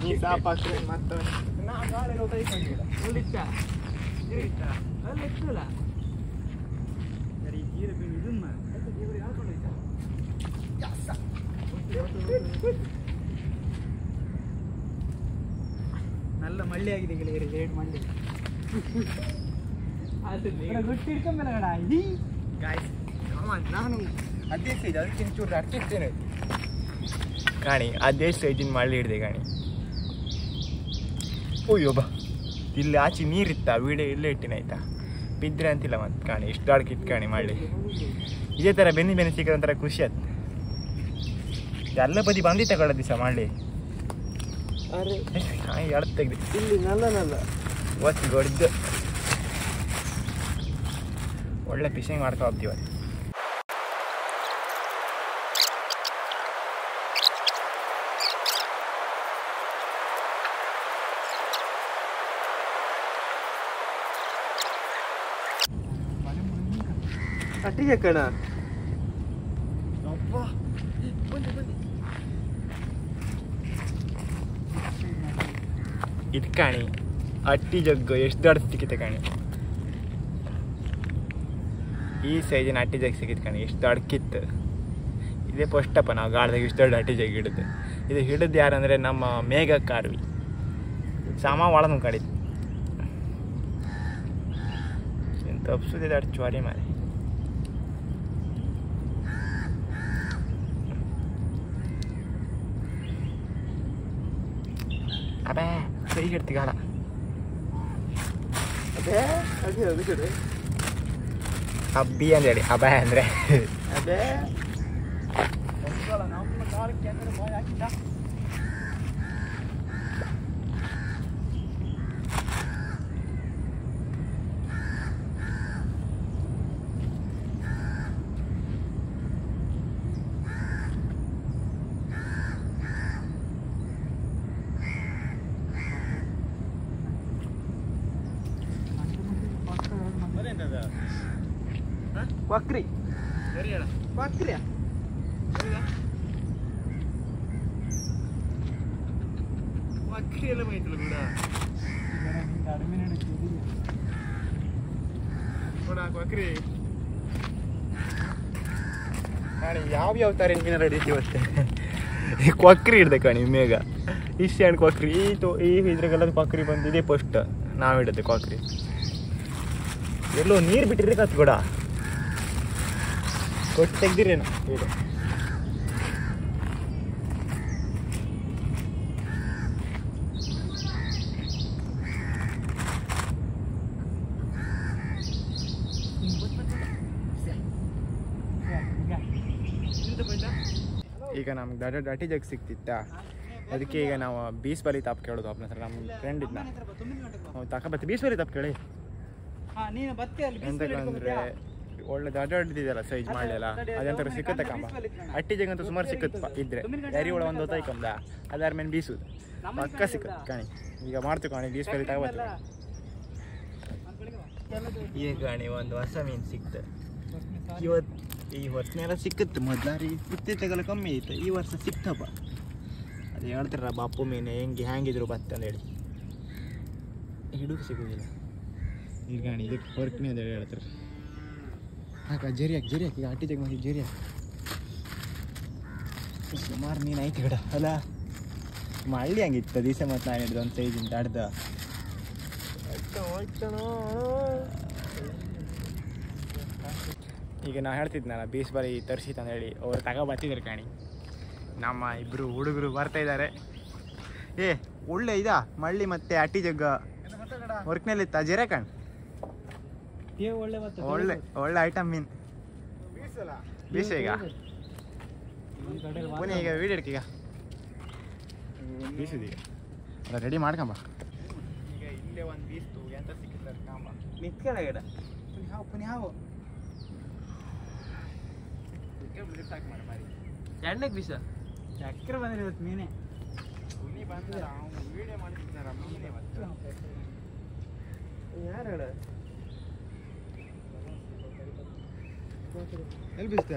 ನೀ ಸಾಪ ಹಾಕ್ರೆ ಮತ್ತೆ നല്ല ಮಳ್ಳಿ ಆಗಿದೆ ಗೆಳೆಯರಿ, ಎರಡು ಮಳ್ಳಿ ಗೊತ್ತಿಡ್ಕೊಂಬಲ್ಲ ಕಡ ಗಾಯ್ಸ್ ನಾನು ಅದೇ ಸೈಜ್ ಅದಕ್ಕಿಂತ ಚೂರು ಅರ್ಕಿಸ್ತೇನೆ ಕಾಣಿ ಅದೇ ಸೈಜಿನ ಮಳ್ಳಿ ಹಿಡಿದೆ ಕಾಣಿ. ಅಯ್ಯೋ ಬಾ ಇಲ್ಲಿ ಆಚೆ ನೀರಿತ್ತ ವೀಡಿಯೋ ಇಲ್ಲೇ ಇಟ್ಟಿನ ಆಯ್ತಾ ಬಿದ್ದರೆ ಅಂತಿಲ್ಲ ಮತ್ತೆ ಕಾಣಿ ಎಷ್ಟು ಆಡ್ಕಿತ್ತು ಕಾಣಿ ಮಳ್ಳಿ. ಇದೇ ಥರ ಬೆನ್ನಿ ಸಿಕ್ಕೋ ಒಂಥರ ಖುಷಿ ಆಯ್ತು. ಎಲ್ಲ ಬದಿ ಬಂದಿತ್ತ ಕಡ ದಿವಸ ಮಳ್ಳಿ ಎಳ್ ತೆಗ್ದು ಇಲ್ಲಿ ನಲ್ಲ ಒತ್ತು ಗೊಡ್ದು ಒಳ್ಳೆ ಫಿಶಿಂಗ್ ಮಾಡ್ತಾ ಹೋಗ್ತೀವಿ ಅದು. ಅಟ್ಟಿಗೆ ಕಣ ಇದು ಕಾಣಿ ಅಟ್ಟಿ ಜಗ್ಗು ಎಷ್ಟು ದೊಡ್ಡ ಸಿಕ್ಕಿತ್ತೆ ಕಾಣಿ. ಈ ಸೈಜಿನ ಅಟ್ಟಿ ಜಗ್ ಸಿಕ್ಕಿತ್ತು ಕಾಣಿ ಎಷ್ಟು ದೊಡ್ಡಕ್ಕಿತ್ತು. ಇದೇ ಫಸ್ಟಪ್ಪ ನಾವು ಗಾಡ್ದಾಗ ಇಷ್ಟು ದೊಡ್ಡ ಅಟ್ಟಿ ಜಗ್ ಹಿಡಿದು. ಇದು ಹಿಡಿದು ಯಾರಂದರೆ ನಮ್ಮ ಮೇಘ ಕಾರ್ವಿ ಸಾಮ ಒಳನು ಕಡಿತು ಎಂತ ತಪ್ಪಿಸೋದಿದೆ ಅಷ್ಟು ಚ್ವಾರಿ ಮಾರಿ. ಅಬೇ ಕೈ ಹಿಡ್ತಿ ಗಾಡ ಅದೇ ಅದೇ ಅದು ಕಡೆ ಅಬ್ಬಿ ಅಂತೇಳಿ ಅಬೇ ಅಂದರೆ ಅದೇ ಬಕ್ರಿ ಬಕ್ರಿಯ ಮಕ್ಕಳು ಎಲ್ಲ ಬೈತಲ್ಲ ಕೂಡ ಕೊಕ್ರಿ ಕಾಣಿ ಯಾವ ಥರ ಮೀನ ರೆಡಿ ಇವತ್ತೆ. ಕೊಕ್ರಿ ಹಿಡ್ದೆ ಕಾಣಿ ಮೇಘ ಇಷ್ಟು ಹಣ್ಣು ಕೊಕ್ರಿ ಈ ಇದ್ರಾಗೆಲ್ಲ ಕೊಕ್ರಿ ಬಂದಿದೆ ಫಸ್ಟ್ ನಾವು ಹಿಡಿದೆ ಕೊಕ್ರಿ. ಎಲ್ಲೋ ನೀರು ಬಿಟ್ಟಿರಿ ಕತ್ ಕೂಡ ಕೊಟ್ಟು ತೆಗ್ದಿರೇನು ಹೇಳಿ. ಈಗ ನಮ್ಗೆ ದೊಡ್ಡ ಅಟ್ಟಿ ಜಗ್ ಸಿಕ್ತಿತ್ತ ಅದಕ್ಕೆ ಈಗ ನಾವು ಬೀಸ್ ಬಲಿ ತಾಪ್ ಕೇಳೋದು ಅಪ್ಪನ ಹತ್ರ. ನಮ್ಮ ಫ್ರೆಂಡ್ ಇದ್ನ ತಗೊಬತ್ತಿ ಬೀಸ್ ಬಲಿ ತಾಪ್ ಕೇಳಿ ಎಂತಕ್ಕಂದ್ರೆ ಒಳ್ಳೆ ದೊಡ್ಡದಿದೆಯಲ್ಲ ಸೈಜ್ ಮಾಡಲಿಲ್ಲ ಅದೆಂತ ಸಿಕ್ಕತ್ತೆ ಕಂಬ ಅಟ್ಟಿ ಜಗ್ ಅಂತ ಸುಮಾರು ಸಿಕ್ಕತ್ತಪ್ಪ ಇದ್ರೆ ಡೈರಿ ಒಳ ಒಂದು ಹೊತ್ತಾಯಿ ಕಂಬ ಅದಾರ ಮೇಲೆ ಬೀಸುದು ಪಕ್ಕ ಸಿಕ್ಕತ್ತೆ ಕಾಣಿ. ಈಗ ಮಾಡ್ತೀವಿ ಕಾಣಿ ಬೀಸ್ ಬಲಿ ತಗೊಬತ್ತೀವಿ. ಈಗ ಕಾಣಿ ಒಂದು ಹೊಸ ಮೀನು ಸಿಕ್ತು ಇವತ್ತು. ಈ ವರ್ಷನೆಲ್ಲ ಸಿಕ್ಕತ್ತು ಮೊದಲಾರಿ ಇತ್ತೀಚೆಗೆಲ್ಲ ಕಮ್ಮಿ ಐತೆ ಈ ವರ್ಷ ಸಿಕ್ತಪ್ಪ. ಅದು ಹೇಳ್ತಾರ ಬಾಪು ಮೀನು ಹ್ಯಾಂಗಿದ್ರು ಬತ್ತ ಅಂತೇಳಿ ಹಿಡುಕು ಸಿಗೋದಿಲ್ಲ. ಈಗ ಗಾಣಿ ಇದಕ್ಕೆ ಹೊರ್ಕಣಿ ಅಂತೇಳಿ ಹೇಳ್ತಾರೆ. ಹಾಕ ಜರಿ ಹಾಕಿ ಈಗ ಅಟ್ಟಿ ತೆಗೆ ಮಾಡಿ ಜರಿ ಹಾಕಿ ಸುಮಾರು ಮೀನು ಐತೆ ಗಿಡ ಅಲ್ಲ ಮಳ್ಳಿ ಹಂಗಿತ್ತು ದಿವಸ ಮತ್ತು ನಾನು ಹಿಡಿದು ಒಂದು ಸೈಜಿಂದ ಅಡ್ದ ಈಗ ನಾ ಹೇಳ್ತಿದ್ನಲ್ಲ ಬೀಸ್ ಬರಿ ತರಿಸಿತ್ತು ಅಂತೇಳಿ ಅವ್ರು ತಗೊಬತ್ತಿದ್ರು ಕಾಣಿ. ನಮ್ಮ ಇಬ್ಬರು ಹುಡುಗರು ಬರ್ತಾಯಿದ್ದಾರೆ. ಒಳ್ಳೆ ಇದಾ ಮಳ್ಳಿ ಮತ್ತು ಅಟ್ಟಿ ಜಗ್ಗ ವರ್ಕ್ನಲ್ಲಿತ್ತ ಜೀರೆ ಕಣ್ ಒಳ್ಳೆ ಒಳ್ಳೆ ಐಟಮ್ ಮೀನು ಬೀಸ ಈಗ ಪುನಃ ಈಗ ವೀಡಿಯೋ ಈಗ ಬೀಸಿದೀಗ ಅಲ್ಲ ರೆಡಿ ಮಾಡ್ಕೊಂಬ. ಈಗ ಇಲ್ಲೇ ಒಂದು ಬೀಸ್ತು ಎಂತ ಸಿಕ್ಕಿದ್ದಾರೆ ಕಾಂಬ ನಿತ್ಕಣ ಗಿಡ ಪುನಃ ಹಾವು ಎಣ್ಣೆಗೆ ಬೀಸ ಚಕ್ರ ಬಂದಿರಿ ಇವತ್ತು ಮೀನೇ ಸುನಿ ಬಂದಾರ ಅವ್ನು ವಿಡಿಯೋ ಮಾಡ್ತಿದ್ದಾರ ಮೀನೇ ಮತ್ತೆ ಯಾರು ಹೇಳ ಎಲ್ಲಿ ಬೀಸ್ತೆ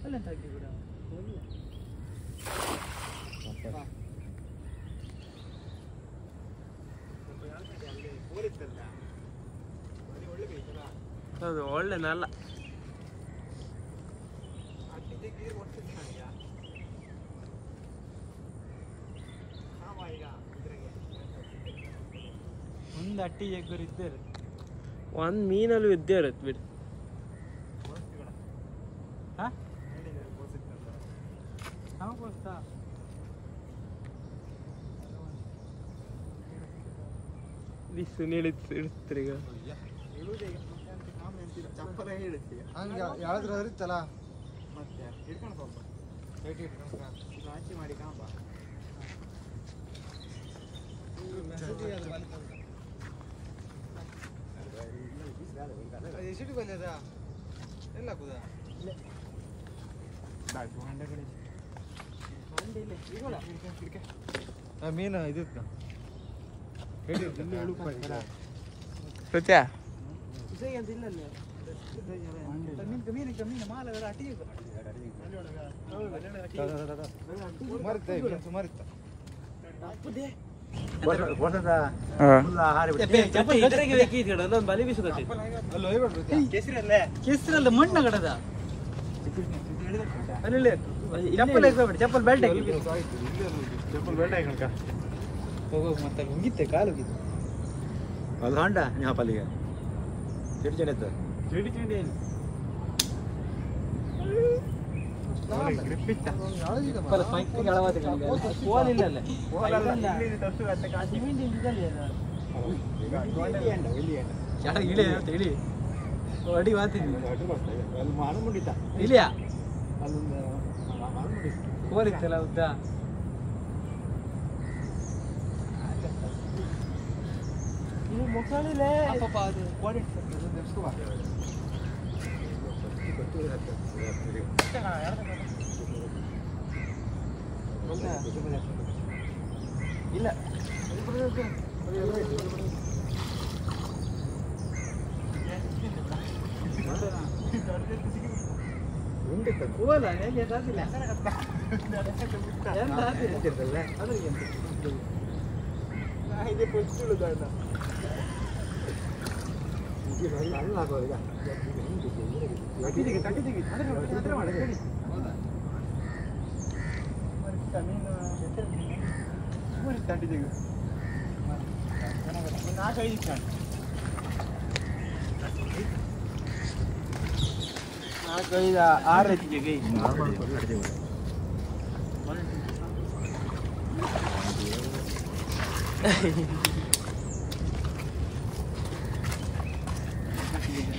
ಅಲ್ಲಂತ ಹಾಕಿ ಬಿಡ ಹೌದು ಒಳ್ಳೆನಲ್ಲ ಒಂದು ಅಟ್ಟಿ ಎಗ್ಗರು ಇದ್ದಾರೆ ಒಂದು ಮೀನಲ್ಲೂ ಇದ್ದೇ ಇರುತ್ತೆ ಬಿಡಿ ಹಾಂ ನಾವು ಗೊತ್ತಾ ಸುನೀಲ್ ಇಡ್ತೀರಿ ಈಗ ಚಪ್ಪಲ ಹೇಳುತ್ತೀಯ ಹಂಗೆ ಯಾವ್ದ್ರ ಇರುತ್ತಲ್ಲ ಮತ್ತೆ ಹಿಡ್ಕೊಂಡು ಸ್ವಲ್ಪ ಗಟ್ಟಿ ಹಿಡ್ಕೊಂಡು ಇದು ಆಚೆ ಮಾಡಿ ಕಾಂಬ ಎಷ್ಟು ಬಲ್ಲಿ ಅದ ಎಲ್ಲ ಹಾಕುದ ಮೀನು ಇದು ರುಚಿಯಾ ಮೀನು ಮಾಲಗಳ ಅಟ್ಟಿ ಕೆಸರಲ್ಲ ಮಣ್ಣ ಕಡದ ಚಪ್ಪಲ್ ಹಾಕ್ಬೇಡಿ ಚಪ್ಪಲ್ ಬೆಲ್ಟ್ ಹಾಕಿ ಚಪ್ಪಲ್ ಬೆಲ್ಟ್ ಹಾಕಿ ಹೋಗೋ ಮತ್ತೆ ಮುಗಿತ್ತೆ ಕಾಲು ಹೋಗಿತ್ತು ಅದು ಹಾಂಡ ನ್ಯಾಪಲ್ಲಿಗೆ ಚೆಡಿ ಚೆಡಿ ಆಯ್ತು ಚಿಡಿ ಚಿಡಿ ಏನು ಗ್ರಿಪ್ ಇತ್ತ ಅಡಿ ಮಾತಿದ್ವಿ ಅಲ್ಲಿ ಮಾನ ಮುಂಡಿತ ಇಲ್ಲಿಯಾ ಅಲ್ಲೊಂದು ಮಾನ ಮುಂಡಿತ ಕೋಲಿತ್ತಲ್ಲ ಉದ್ದ ಇದು ಮುಖಾಳಿಲೆ ಪಾಪ ಅದು ಕೋಡಿ ಇಲ್ಲ ಕೋಲ ಹೇಗೆ ಅದಿಲ್ಲ ಇದೆ ಪುಸ್ತುಳು ದಾಡ ಅಲ್ಲ ಆಗೋದಿಲ್ಲ ಕಟ್ಟಿದಿಗೆ ಅದರ ಮಾಡಿ ತಟ್ಟಿದಿಗೆ ನಾಲ್ಕೈದು ನಾಲ್ಕೈದು ಆರು ಎತ್ತಿಗೆ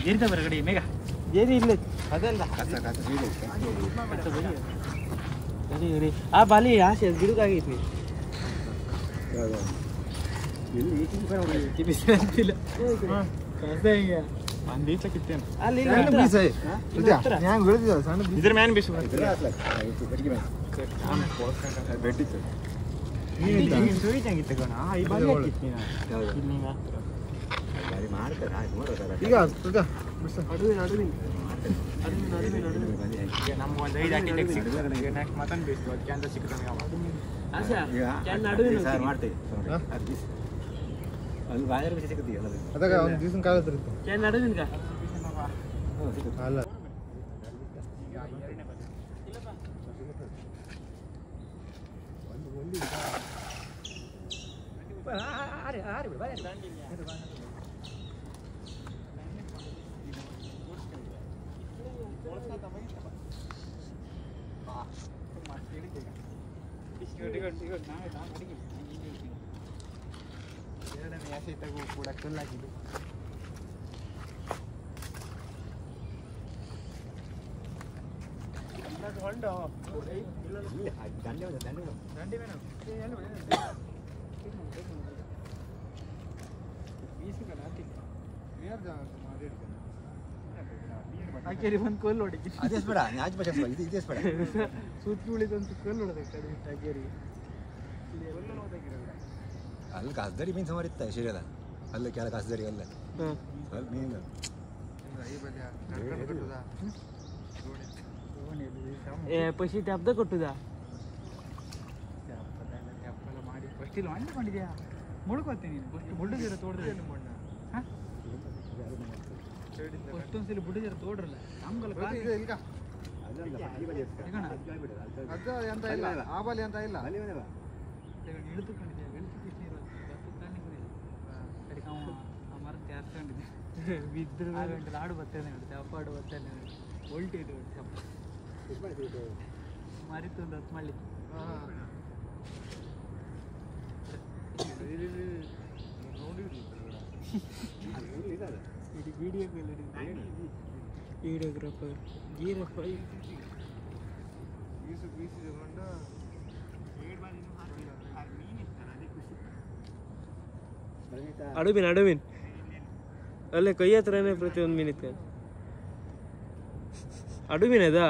ಏರಿದ ಹೊರಗಡೆ ಮೇಘ ಏರಿ ಇಲ್ಲ ಅದಲ್ಲ ಆ ಬಾಲಿ ಆಸೆ ಗಿಡದಾಗೈತಿ ಒಂದು ಈಚಕ್ಕಿತ್ತೇನು ಅಲ್ಲಿ ಇದ್ರ ಮ್ಯಾನ್ ಬೀಸು ಸುಯಿತಂಗಿತ್ತು ಕಣ ಈ ಬಾರಿ ಹಾಕಿತ್ತು ಈಗ ನಮ್ಮ ಒಂದು 5 ಅಟ್ಟಿ ತೆಗ್ಸಿ ನೆಕ್ಸ್ಟ್ ಮತ್ತೊಂದು ಬೀಸ್ತು ಅದು ಕ್ಯಾನ್ಸರ್ ಸಿಗ್ತಾನೆ ಅದಾಗ ಒಂದು ದಿವಸ ಕಾಲ ಅಲ್ಲ ಎರಡನೇ ಎಸೆತಗೂ ಕೂಡ ಕಲ್ಲಾಕಿದ್ದು ಹೊಂಡ ದಂಡಿ ಬೇಡ ಆಕೆರಿ ಒಂದು ಕೋಲ್ ಹೊಡಿ ಅದೇ ಬೇಡ ಆಚೆ ಪಚಾಸ್ ಇದು ಇದೇ ಬೇಡ ಸುತ್ತಿ ಉಳಿದಂತ ಕೋಲ್ ಹೊಡೆದ ಕಡೆ ಆಕೆರಿ ಅಲ್ಲಿ ಕಾಸ್ದರಿ ಮೀನು ಸುಮಾರು ಇತ್ತ ಶರೀರದ ಅಲ್ಲ ಕೆಲ ಕಾಸ್ದರಿ ಅಲ್ಲ ಸ್ವಲ್ಪ ಮೀನು ಪಶಿ ಹಬ್ಬದ ಕೊಟ್ಟುದ ಮಾಡಿ ಫಸ್ಟ್ ಇಲ್ಲಿ ಮಾಡಿದ್ಯಾ ಮುಳ್ಕೊತೀನಿ ನೀನು ಫಸ್ಟ್ ಬುಡ್ಡದಿರ ತೋಡ್ರೆ ಫಸ್ಟೊಂದ್ಸಲ ಬುಡ್ಡದಿರ ತೋಡ್ರಲ್ಲ ನಮ್ಗಲ್ಲ ಅಂತ ಇಲ್ಲ ಆ ಬಾಲಿ ಅಂತ ಇಲ್ಲ ಇಳಿದುಕೊಂಡಿದ್ದೆ ಕಡೆಗೆ ಆ ಮರ ಜಾಸ್ಕೊಂಡಿದ್ದೆ ಬಿದ್ದರು ಆಡು ಬರ್ತೇನೆ ನೋಡಿದೆ ಅಪ್ಪ ಆಡು ಬರ್ತೇನೆ ಒಲ್ಟಿದ್ದು ಮರಿತು ಒಂದು ಹತ್ತು ಮಳ್ಳಿ ಇದು ವಿಡಿಯೋಗ್ರಾಫರ್ ಗೀರಪ್ಪ ಅಡುಮೀನ್ ಅಲ್ಲೇ ಕೈ ಹತ್ರನೇ ಪ್ರತಿಯೊಂದು ಮೀನ್ ಇತ್ತು ಅಡುಮೀನ್ ಅದಾ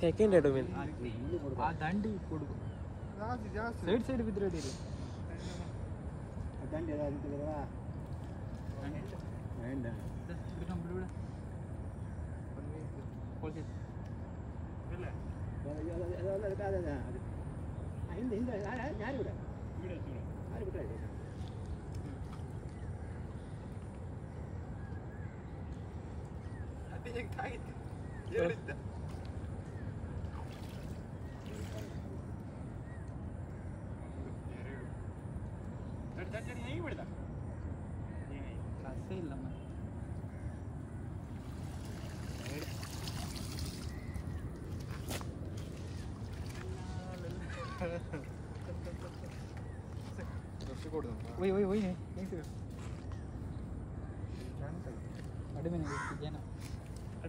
ಸೆಕೆಂಡ್ ಅಡುಮೀನ್ ಆ ದಂಡಿ ಕೊಡು ಸೈಡ್ ಸೈಡ್ ಬಿದ್ರೆ ಅಡಿಲ್ಲ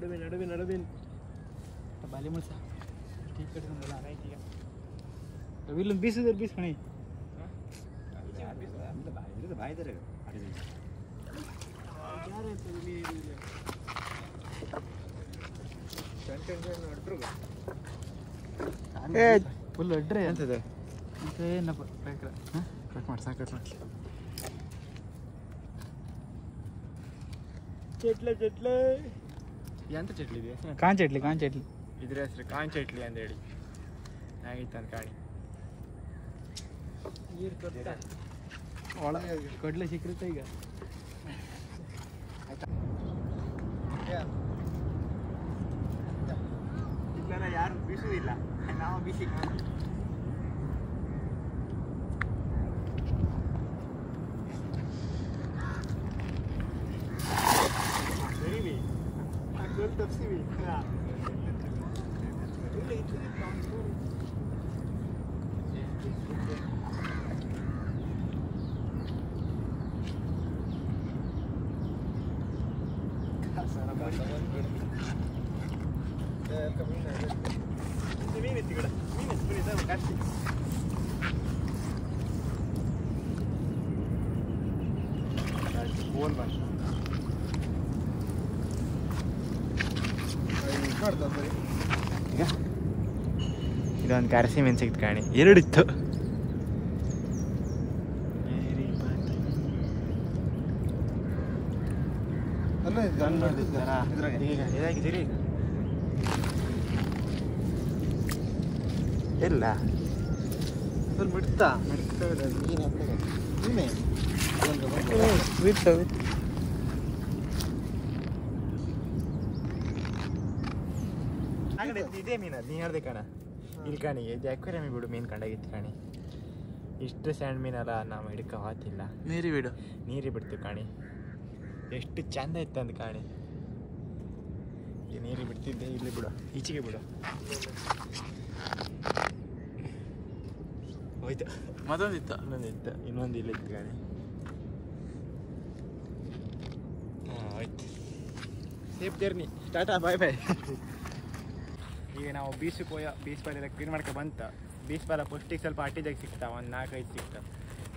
ಇಲ್ಲ ಅಡುಮೀನ್ ಬಾಲಿ ಮುಳ್ಸ ಟೀ ಕಟ್ಕೊಂಡಲ್ಲ ಇಲ್ಲೊಂದು ಬೀಸಿದ್ರೆ ಬೀಸ್ಕಣಿ ಬಾಯ್ದಾರೆ ಫುಲ್ ಅಡ್ರೆ ಎಂತದೆ ಏನಪ್ಪ ಬೇಕ್ರ ಕಟ್ ಮಾಡಿ ಸಾಕು ಕಟ್ ಮಾಡಿ ಚಟ್ಲೆ ಎಂತ ಚಟ್ಲಿ ಇದೆ ಕಾನ್ ಚಟ್ಲಿ ಇದ್ರ ಹೆಸರು ಕಾನ್ ಚಟ್ಲಿ ಅಂತ ಹೇಳಿ ಆಗಿತ್ತು ಅಂತ ಕಾಣಿ ಒಳಗೆ ಕಡ್ಲೆ ಸಿಕ್ಕಿರುತ್ತೆ ಈಗ ಯಾರು ಬೀಸುವುದಿಲ್ಲ ನಾವು ಬೀಸಿ ತಪ್ಸಿವಿ ಇದೊಂದು ಕರಸಿ ಮೀನು ಸಿಕ್ತು ಕಾಣಿ ಎರಡಿತ್ತು ಇಲ್ಲ ಬಿಡ್ತಾ ಇದೇ ಮೀನು ನೀ ಹೇಳ್ದೆ ಕಣ ಇಲ್ಲಿ ಕಾಣಿ ಇದು ಅಕ್ವೇರಿಯಂ ಬಿಡು ಮೀನು ಕಂಡಾಗಿತ್ತು ಕಾಣಿ ಇಷ್ಟು ಸ್ಯಾಂಡ್ ಮೀನಲ್ಲ ನಾವು ಹಿಡ್ಕ ಹೋತಿಲ್ಲ ನೀರಿ ಬಿಡ್ತೀವಿ ಕಾಣಿ ಎಷ್ಟು ಚಂದ ಇತ್ತು ಅಂತ ಕಾಣಿ ನೀರಿಗೆ ಬಿಡ್ತಿದ್ದೆ ಇಲ್ಲಿ ಬಿಡು ಈಚೆಗೆ ಬಿಡು ಹೋಯ್ತು ಇನ್ನೊಂದಿತ್ತು ಇನ್ನೊಂದು ಇಲ್ಲ ಇತ್ತು ಕಾಣಿ ಆಯ್ತು ಸೇಫ್ ಜರ್ನಿ ಟಾಟಾ ಬಾಯ್ ಬಾಯ್ ಈಗ ನಾವು ಬೀಚ್ ಪಾಲೆಲ್ಲ ಕ್ಲೀನ್ ಮಾಡ್ಕೊ ಬಂತ ಬೀಚ್ ಪಾಲ ಫಸ್ಟಿಗೆ ಸ್ವಲ್ಪ ಅಟ್ಟಿದಾಗ ಸಿಗ್ತಾವ ಒಂದು 4-5 ಸಿಗ್ತಾವೆ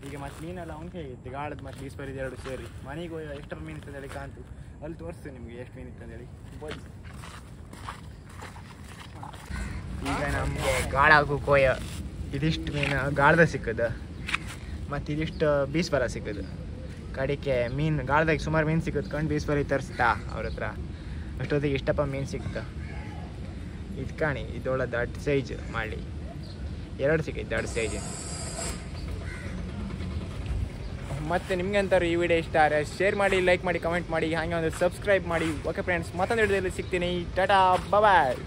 ಈಗ ಮತ್ತೆ ಮೀನೆಲ್ಲ ಅವ್ನು ಹೇಗಿತ್ತು ಗಾಳದ ಮತ್ತು ಬೀಸ್ಬರಿದು ಎರಡು ಸೇರಿ ಮನೆಗೆ ಹೋಗಿ ಎಷ್ಟರ ಮೀನು ಇತ್ತಂದೇಳಿ ಕಾಣ್ತು ಅಲ್ಲಿ ತೋರಿಸ್ತು ನಿಮಗೆ ಎಷ್ಟು ಮೀನು ಇತ್ತಂದೇಳಿ ಈಗ ನಮಗೆ ಗಾಳ ಹಾಗೂ ಕೋಯ ಇದಿಷ್ಟು ಮೀನು ಗಾಳದ ಸಿಕ್ಕದು ಮತ್ತು ಇದಿಷ್ಟು ಬೀಸ್ಬರ ಸಿಕ್ಕದು ಕಡಿಕೆ ಮೀನು ಗಾಳದಾಗ ಸುಮಾರು ಮೀನು ಸಿಕ್ಕದು ಕಂಡು ಬೀಸ್ಬರಿ ತರಿಸ್ತಾ ಅವ್ರ ಹತ್ರ ಅಷ್ಟೊತ್ತಿಗೆ ಇಷ್ಟಪ್ಪ ಮೀನು ಸಿಕ್ತ ಇದು ಕಾಣಿ ಇದೊಳ್ಳೆ ದೊಡ್ಡ ಸೈಜ್ ಮಾಡಿ 2 ಸಿಕ್ಕೈತೆ ದೊಡ್ಡ ಸೈಜ್. ಮತ್ತು ನಿಮ್ಗೆ ಅಂತಾರೆ ಈ ವಿಡಿಯೋ ಇಷ್ಟ ಆದರೆ ಶೇರ್ ಮಾಡಿ, ಲೈಕ್ ಮಾಡಿ, ಕಮೆಂಟ್ ಮಾಡಿ, ಹಾಗೆ ಒಂದು ಸಬ್ಸ್ಕ್ರೈಬ್ ಮಾಡಿ. ಓಕೆ ಫ್ರೆಂಡ್ಸ್, ಮತ್ತೊಂದು ವಿಡಿಯೋದಲ್ಲಿ ಸಿಗ್ತೀನಿ. ಟಾಟಾ, ಬಾಯ್.